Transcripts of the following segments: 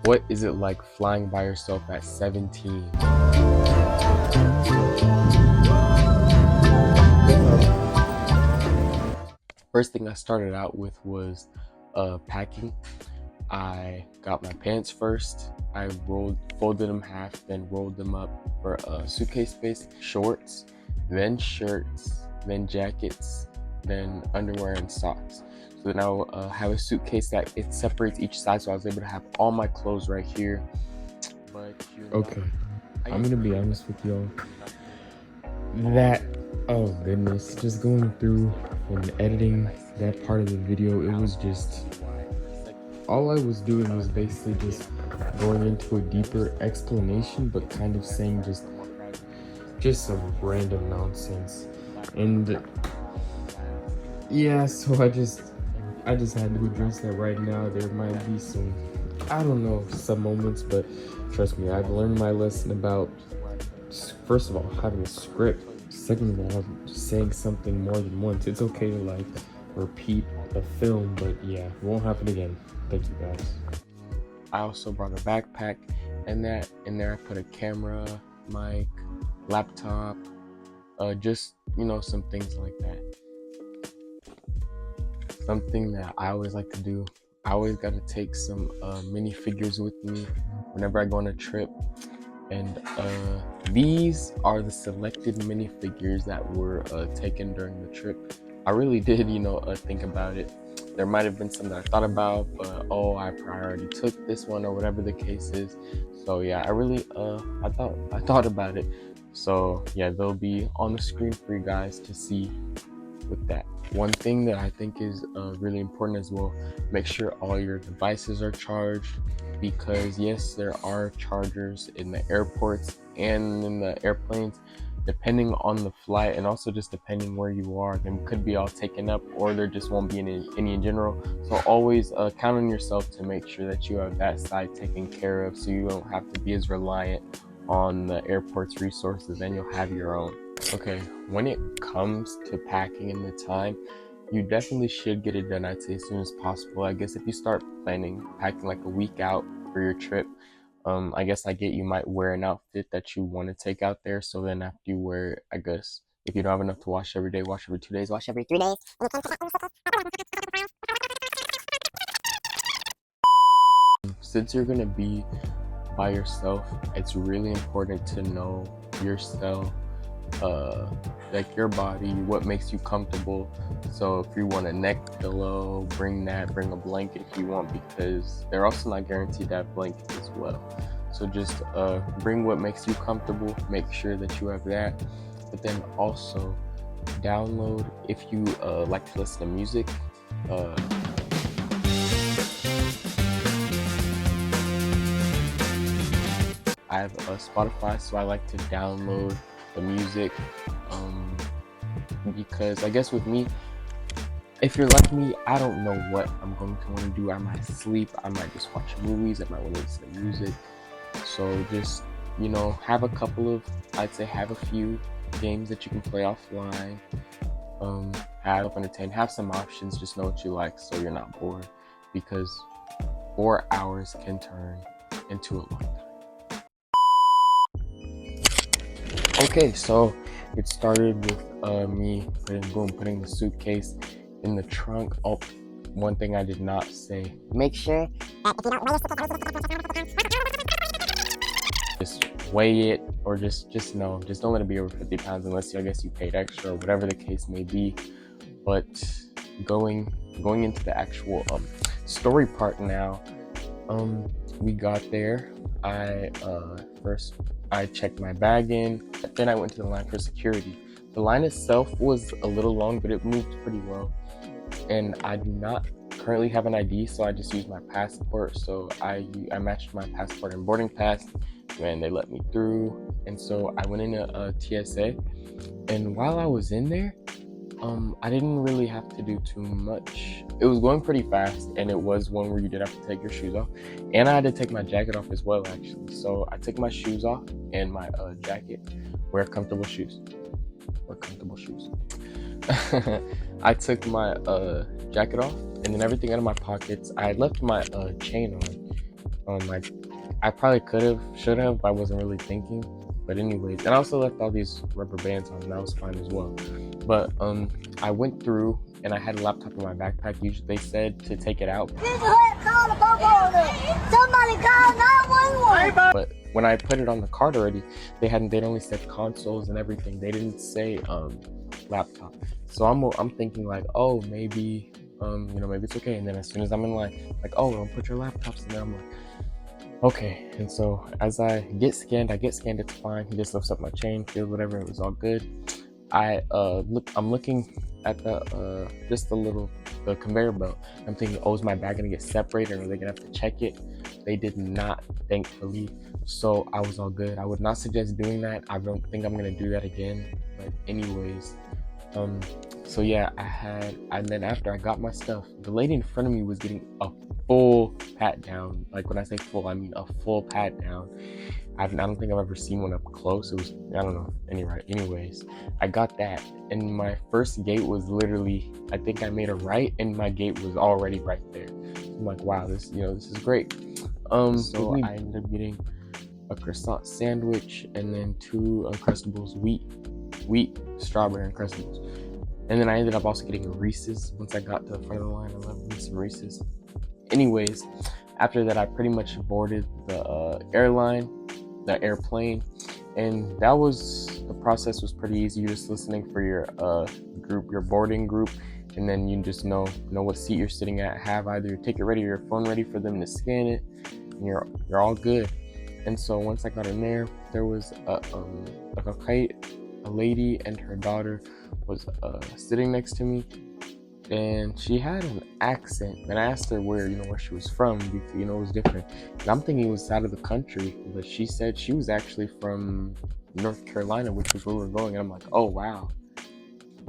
What is it like flying by yourself at 17? First thing I started out with was packing. I got my pants first. I folded them half, then rolled them up for suitcase space. Shorts, then shirts, then jackets, then underwear and socks. So then I'll have a suitcase that it separates each side, so I was able to have all my clothes right here. But okay, I'm gonna be honest with y'all. Oh goodness, just going through and editing that part of the video, it was just, all I was doing was basically just going into a deeper explanation, but kind of saying just some random nonsense. And yeah, so I just had to address that right now. There might be some, I don't know, some moments, but trust me, I've learned my lesson about, first of all, having a script. Second of all, saying something more than once. It's okay to like repeat the film, but yeah, it won't happen again. Thank you guys. I also brought a backpack, and in there I put a camera, mic, laptop, just, you know, some things like that. Something that I always like to do, I always got to take some minifigures with me whenever I go on a trip. And these are the selected minifigures that were taken during the trip. I really did, you know, think about it. There might have been some that I thought about, but I already took this one, or whatever the case is. So yeah, I really I thought about it. So yeah, they'll be on the screen for you guys to see with that. One thing that I think is really important as well, make sure all your devices are charged, because yes, there are chargers in the airports and in the airplanes, depending on the flight, and also just depending where you are, they could be all taken up, or there just won't be any in general. So always count on yourself to make sure that you have that side taken care of, so you don't have to be as reliant on the airport's resources, and you'll have your own. Okay, when it comes to packing and the time, you definitely should get it done, I'd say, as soon as possible. I guess if you start packing like a week out for your trip, I guess you might wear an outfit that you want to take out there. So then after you wear it, I guess if you don't have enough to wash every day, wash every 2 days, wash every 3 days. Since you're gonna be by yourself, it's really important to know yourself, like your body, what makes you comfortable. So if you want a neck pillow, bring a blanket if you want, because they're also not guaranteed to have blankets as well. So just bring what makes you comfortable, make sure that you have that. But then also download, if you like to listen to music, I have Spotify, so I like to download the music, because I guess with me, if you're like me, I don't know what I'm going to want to do. I might sleep, I might just watch movies, I might want to listen to music. So just, you know, have a few games that you can play offline, have some options, just know what you like so you're not bored, because 4 hours can turn into a long time. Okay, so it started with me putting the suitcase in the trunk. Oh, one thing I did not say. Make sure that if you don't just weigh it, or just don't let it be over 50 pounds unless you paid extra, or whatever the case may be. But going into the actual story part now, we got there. I checked my bag in, then I went to the line for security. The line itself was a little long, but it moved pretty well. And I do not currently have an ID, so I just used my passport. So I matched my passport and boarding pass, and they let me through. And so I went into TSA, and while I was in there, I didn't really have to do too much. It was going pretty fast, and it was one where you did have to take your shoes off, and I had to take my jacket off as well, actually. So I took my shoes off and my jacket. Wear comfortable shoes. I took my jacket off, and then everything out of my pockets. I left my chain on, Like I probably should have, but I wasn't really thinking. But anyways, and I also left all these rubber bands on, and that was fine as well. But I went through and I had a laptop in my backpack. Usually they said to take it out. Somebody call 911. But when I put it on the card already, they'd only said consoles and everything. They didn't say laptop. So I'm thinking like, oh, maybe maybe it's okay. And then as soon as I'm in line, like, oh, don't put your laptops in there. I'm like, okay. And so as I get scanned, it's fine. He just lifts up my chain, feels whatever, it was all good. I'm looking at the conveyor belt. I'm thinking, oh, is my bag gonna get separated, or are they gonna have to check it? They did not, thankfully. So I was all good. I would not suggest doing that. I don't think I'm gonna do that again. But anyways, so yeah, and then after I got my stuff, the lady in front of me was getting a full pat down. Like when I say full, I mean a full pat down. I don't think I've ever seen one up close. It was, I don't know. Anyways, I got that, and my first gate was literally, I think I made a right, and my gate was already right there. So I'm like, wow, this is great. So I ended up getting a croissant sandwich and then 2 Uncrustables, wheat strawberry Uncrustables, and then I ended up also getting a Reese's once I got to the front of the line. I love me some Reese's. Anyways, after that, I pretty much boarded the airplane, and the process was pretty easy. You're just listening for your your boarding group, and then you just know what seat you're sitting at, have either your ticket ready or your phone ready for them to scan it, and you're all good. And so once I got in there was a lady and her daughter was sitting next to me, and she had an accent, and I asked her where she was from, because it was different, and I'm thinking it was out of the country, but she said she was actually from North Carolina, which was where we were going, and I'm like, oh wow.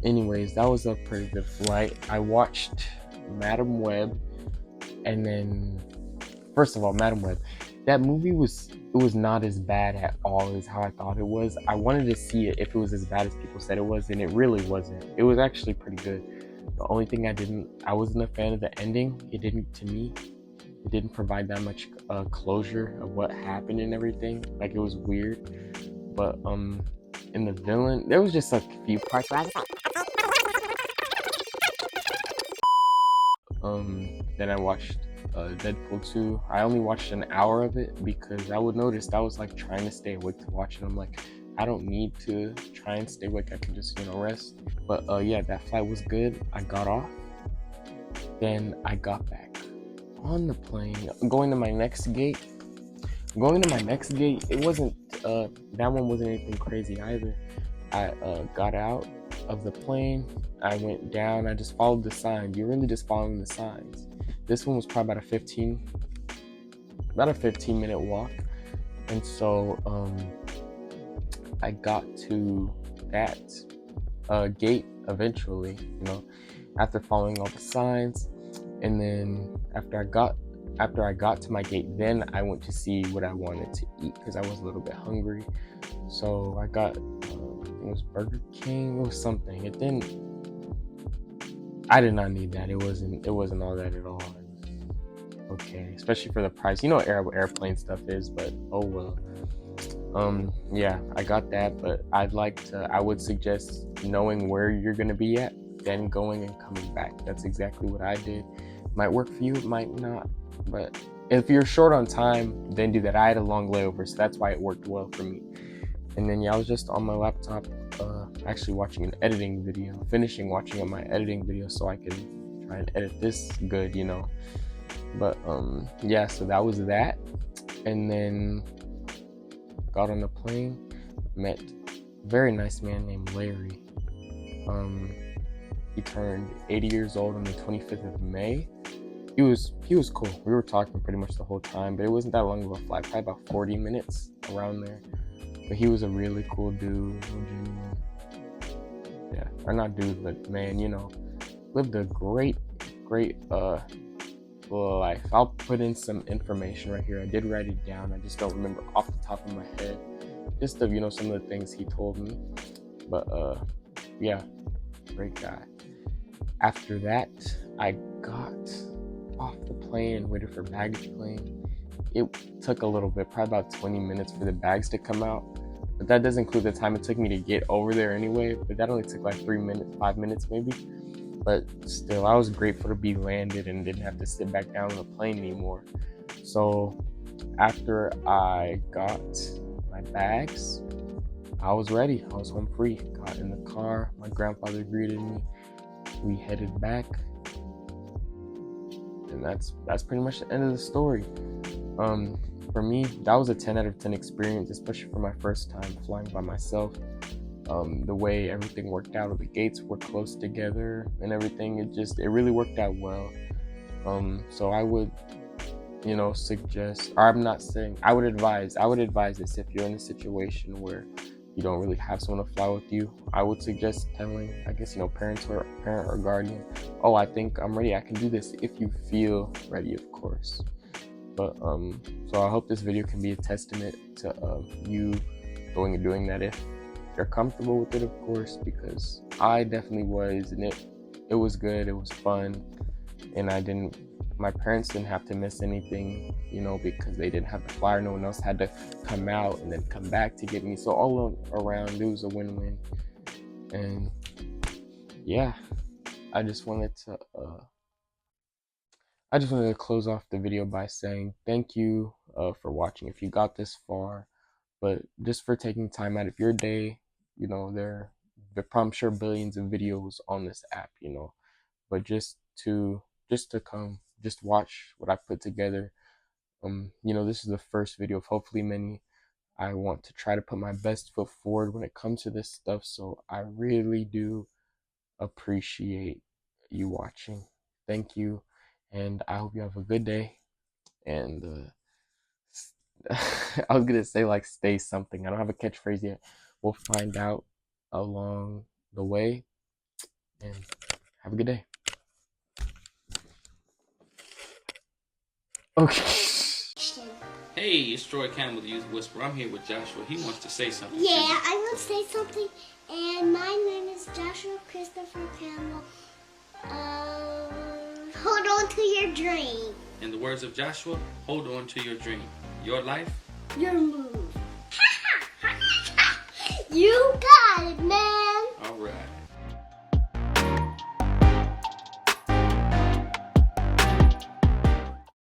Anyways, that was a pretty good flight. I watched Madam Web, and then first of all, Madam Web, that movie was not as bad at all as how I thought it was. I wanted to see it if it was as bad as people said it was, and it really wasn't. It was actually pretty good. The only thing I wasn't a fan of the ending. It didn't provide that much closure of what happened and everything. Like, it was weird. But in the villain, there was just a few parts where I was like, then I watched Deadpool 2. I only watched an hour of it because I would notice I was like trying to stay awake to watch it. I'm like, I don't need to try and stay awake. I can just rest. But yeah, that flight was good. I got off. Then I got back on the plane. Going to my next gate, it wasn't that one wasn't anything crazy either. I got out of the plane. I went down. I just followed the signs. You're really just following the signs. This one was probably about a 15-minute walk, and so I got to that gate eventually, after following all the signs. And then after I got to my gate, then I went to see what I wanted to eat because I was a little bit hungry. So I got it was Burger King or something. I did not need that. It wasn't all that at all. Okay, especially for the price. Airplane stuff is, but oh well. Yeah, I got that, but I would suggest knowing where you're gonna be at, then going and coming back. That's exactly what I did. Might work for you, it might not, but if you're short on time, then do that. I had a long layover, so that's why it worked well for me. And then yeah, I was just on my laptop, actually watching an editing video, finishing watching my editing video so I can try and edit this good, But yeah, so that was that. And then got on the plane, met a very nice man named Larry. He turned 80 years old on the 25th of May. He was cool. We were talking pretty much the whole time, but it wasn't that long of a flight, probably about 40 minutes around there. But he was a really cool dude, genuine. Yeah, or not dude, but man, lived a great life. I'll put in some information right here. I did write it down. I just don't remember off the top of my head. Just of some of the things he told me. But yeah, great guy. After that, I got off the plane and waited for baggage claim. it took a little bit, probably about 20 minutes for the bags to come out. But that doesn't include the time it took me to get over there anyway. But that only took like 3 minutes, 5 minutes maybe. But still, I was grateful to be landed and didn't have to sit back down on the plane anymore. So after I got my bags, I was ready. I was home free. Got in the car. My grandfather greeted me. We headed back. And that's pretty much the end of the story. For me, that was a 10 out of 10 experience, especially for my first time flying by myself. The way everything worked out, the gates were close together and everything, it really worked out well. So I would, suggest, or I'm not saying, I would advise this if you're in a situation where you don't really have someone to fly with you. I would suggest telling, parent or guardian, oh, I think I'm ready, I can do this, if you feel ready, of course. But so I hope this video can be a testament to you going and doing that if you're comfortable with it, of course, because I definitely was, and it was good, it was fun, and my parents didn't have to miss anything, because they didn't have the flyer. No one else had to come out and then come back to get me. So all around, it was a win-win. And yeah, I just wanted to close off the video by saying thank you for watching if you got this far, but just for taking time out of your day. There I'm sure billions of videos on this app, but just to come, just watch what I put together. This is the first video of hopefully many. I want to try to put my best foot forward when it comes to this stuff, so I really do appreciate you watching. Thank you, and I hope you have a good day. And I was gonna say stay something. I don't have a catchphrase yet. We'll find out along the way, and have a good day. Okay. Hey, it's Troy Campbell, the Youth Whisperer. I'm here with Joshua. He wants to say something. Yeah, I want to say something. And my name is Joshua Christopher Campbell. Hold on to your dream. In the words of Joshua, hold on to your dream. Your life, your move. You got